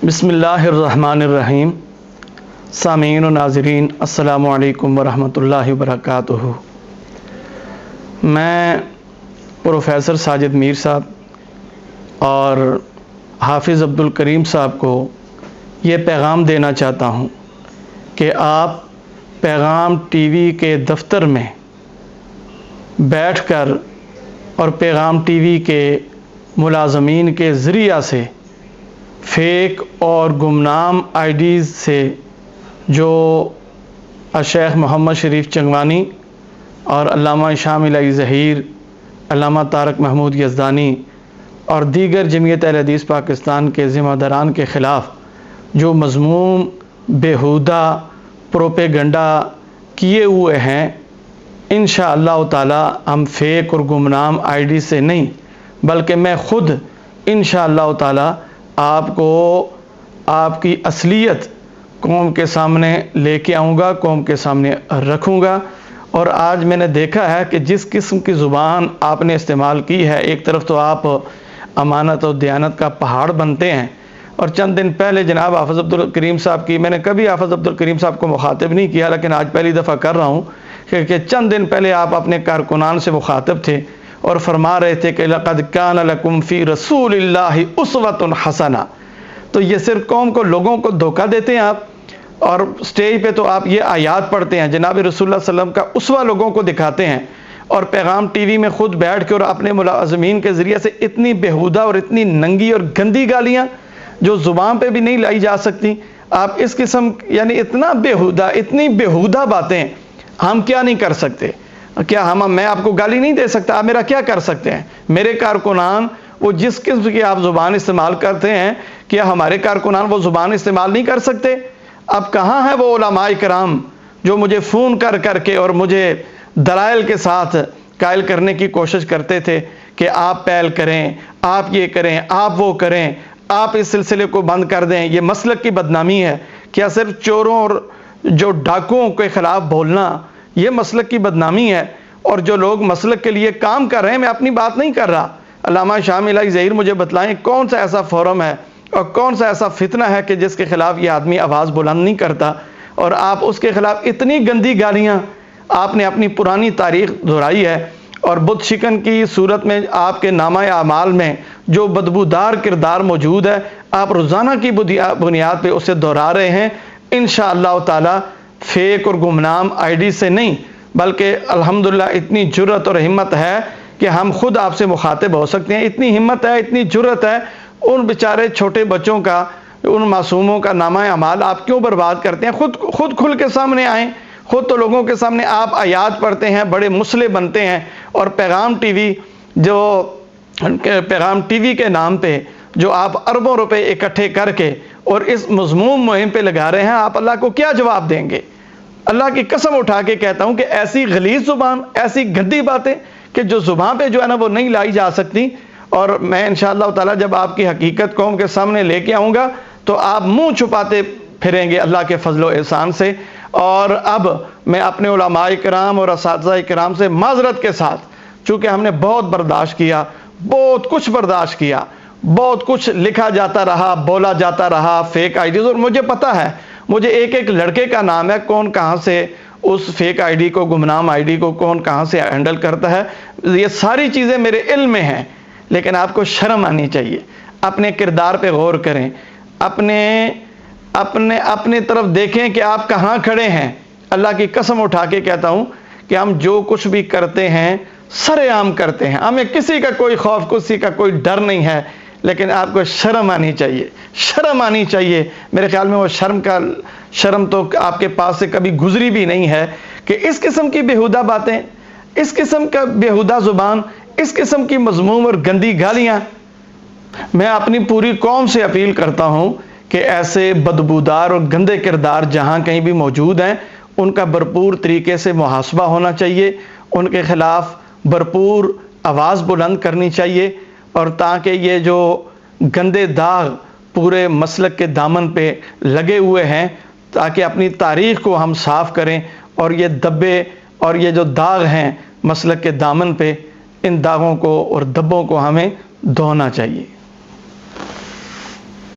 बिस्मिल्लाह अर्रहमान अर्रहीम। सामीन और नाज़रीन, अस्सलामु अलैकुम वरहमतुल्लाहि वबरकातुहू। मैं प्रोफेसर साजिद मीर साहब और हाफिज़ अब्दुल करीम साहब को ये पैगाम देना चाहता हूँ कि आप पैगाम टीवी के दफ्तर में बैठकर और पैगाम टीवी के मुलाज़मीन के ज़रिया से फ़ेक और गुमनाम आईडीज़ से जो शेख मोहम्मद शरीफ चंगवानी और अल्लामा शामिल ज़हीर, अल्लामा तारक महमूद यज़दानी और दीगर जमीयत अहले हदीस पाकिस्तान के ज़िम्मेदारान के ख़िलाफ़ जो मज़मूम बेहुदा प्रोपेगंडा किए हुए हैं, इंशाअल्लाह ताला हम फ़ेक और गुमनाम आईडी से नहीं बल्कि मैं ख़ुद इंशाअल्लाह ताला आपको आपकी असलियत कौम के सामने लेके आऊँगा, कौम के सामने रखूँगा। और आज मैंने देखा है कि जिस किस्म की ज़ुबान आपने इस्तेमाल की है, एक तरफ तो आप अमानत और दयानत का पहाड़ बनते हैं, और चंद दिन पहले जनाब हाफ़िज़ अब्दुल करीम साहब की, मैंने कभी हाफ़िज़ अब्दुल करीम साहब को मुखातिब नहीं किया, लेकिन आज पहली दफ़ा कर रहा हूँ कि चंद दिन पहले आप अपने कारकुनान से मुखातिब थे और फरमा रहे थे कि लक़द कान लकुम फ़ी रसूलिल्लाहि उस्वतुन हसना। तो ये सिर्फ कौम को, लोगों को धोखा देते हैं आप, और स्टेज पे तो आप ये आयात पढ़ते हैं, जनाब रसूलुल्लाह सल्लल्लाहु अलैहि वसल्लम का उसवा लोगों को दिखाते हैं, और पैगाम टीवी में ख़ुद बैठ के और अपने मुलाज़मीन के ज़रिए से इतनी बेहुदा और इतनी नंगी और गंदी गालियाँ जो ज़ुबान पे भी नहीं लाई जा सकती, आप इस किस्म यानी इतना बेहुदा, इतनी बेहुदा बातें हम क्या नहीं कर सकते? क्या मैं आपको गाली नहीं दे सकता? आप मेरा क्या कर सकते हैं? मेरे कारकुनान वो जिस किस्म की आप ज़ुबान इस्तेमाल करते हैं, क्या हमारे कारकुनान वो ज़ुबान इस्तेमाल नहीं कर सकते? अब कहाँ है वो उलमाए किराम जो मुझे फ़ोन कर करके और मुझे दलाइल के साथ कायल करने की कोशिश करते थे कि आप पहल करें, आप ये करें, आप वो करें, आप इस सिलसिले को बंद कर दें, ये मसलक की बदनामी है। क्या सिर्फ चोरों और जो डाकुओं के ख़िलाफ़ बोलना ये मसलक की बदनामी है? और जो लोग मसलक के लिए काम कर रहे हैं, मैं अपनी बात नहीं कर रहा, अल्लामा शामिल ज़हीर मुझे बतलाएं कौन सा ऐसा फोरम है और कौन सा ऐसा फितना है कि जिसके ख़िलाफ़ ये आदमी आवाज़ बुलंद नहीं करता, और आप उसके ख़िलाफ़ इतनी गंदी गालियाँ, आपने अपनी पुरानी तारीख़ दोहराई है, और बुत शिकन की सूरत में आपके नामा आमाल में जो बदबूदार किरदार मौजूद है, आप रोज़ाना की बुनियाद पे उसे दोहरा रहे हैं। इंशाअल्लाह ताला फ़ेक और गुमनाम आईडी से नहीं बल्कि अल्हम्दुलिल्लाह इतनी जुर्रत और हिम्मत है कि हम खुद आपसे मुखातिब हो सकते हैं। इतनी हिम्मत है, इतनी जुर्रत है, उन बेचारे छोटे बच्चों का, उन मासूमों का नामा अमाल आप क्यों बर्बाद करते हैं? खुद खुल के सामने आएँ, खुद तो लोगों के सामने आप आयात पढ़ते हैं, बड़े मुसले बनते हैं, और पैगाम टीवी के नाम पे जो आप अरबों रुपए इकट्ठे करके और इस मज़मूम मुहिम पे लगा रहे हैं, आप अल्लाह को क्या जवाब देंगे? अल्लाह की कसम उठा के कहता हूँ कि ऐसी गलीज़ ज़ुबान, ऐसी गंदी बातें कि जो ज़ुबान पे जो है ना वो नहीं लाई जा सकती। और मैं इंशाअल्लाह ताला जब आपकी हकीकत कौम के सामने लेके आऊँगा तो आप मुँह छुपाते फिरेंगे अल्लाह के फजल व एहसान से। और अब मैं अपने उलमाए किराम और असातिज़ाए किराम से माज़रत के साथ, चूँकि हमने बहुत बर्दाश्त किया, बहुत कुछ बर्दाश्त किया, बहुत कुछ लिखा जाता रहा, बोला जाता रहा, फेक आईडीज़, और मुझे पता है, मुझे एक एक लड़के का नाम है, कौन कहाँ से उस फेक आईडी को, गुमनाम आईडी को कौन कहाँ से हैंडल करता है, ये सारी चीज़ें मेरे इल्म में हैं। लेकिन आपको शर्म आनी चाहिए, अपने किरदार पे गौर करें, अपने तरफ देखें कि आप कहाँ खड़े हैं। अल्लाह की कसम उठा के कहता हूँ कि हम जो कुछ भी करते हैं सरेआम करते हैं, हमें किसी का कोई खौफ, किसी का कोई डर नहीं है। लेकिन आपको शर्म आनी चाहिए, शर्म आनी चाहिए। मेरे ख्याल में वो शर्म तो आपके पास से कभी गुजरी भी नहीं है कि इस किस्म की बेहुदा बातें, इस किस्म का बेहुदा ज़ुबान, इस किस्म की मज़मूम और गंदी गालियाँ। मैं अपनी पूरी कौम से अपील करता हूँ कि ऐसे बदबूदार और गंदे किरदार जहाँ कहीं भी मौजूद हैं, उनका भरपूर तरीके से मुहासबा होना चाहिए, उनके ख़िलाफ़ भरपूर आवाज़ बुलंद करनी चाहिए, और ताकि ये जो गंदे दाग पूरे मसलक के दामन पे लगे हुए हैं, ताकि अपनी तारीख़ को हम साफ़ करें, और ये धब्बे और ये जो दाग हैं मसलक के दामन पे, इन दागों को और धब्बों को हमें धोना चाहिए।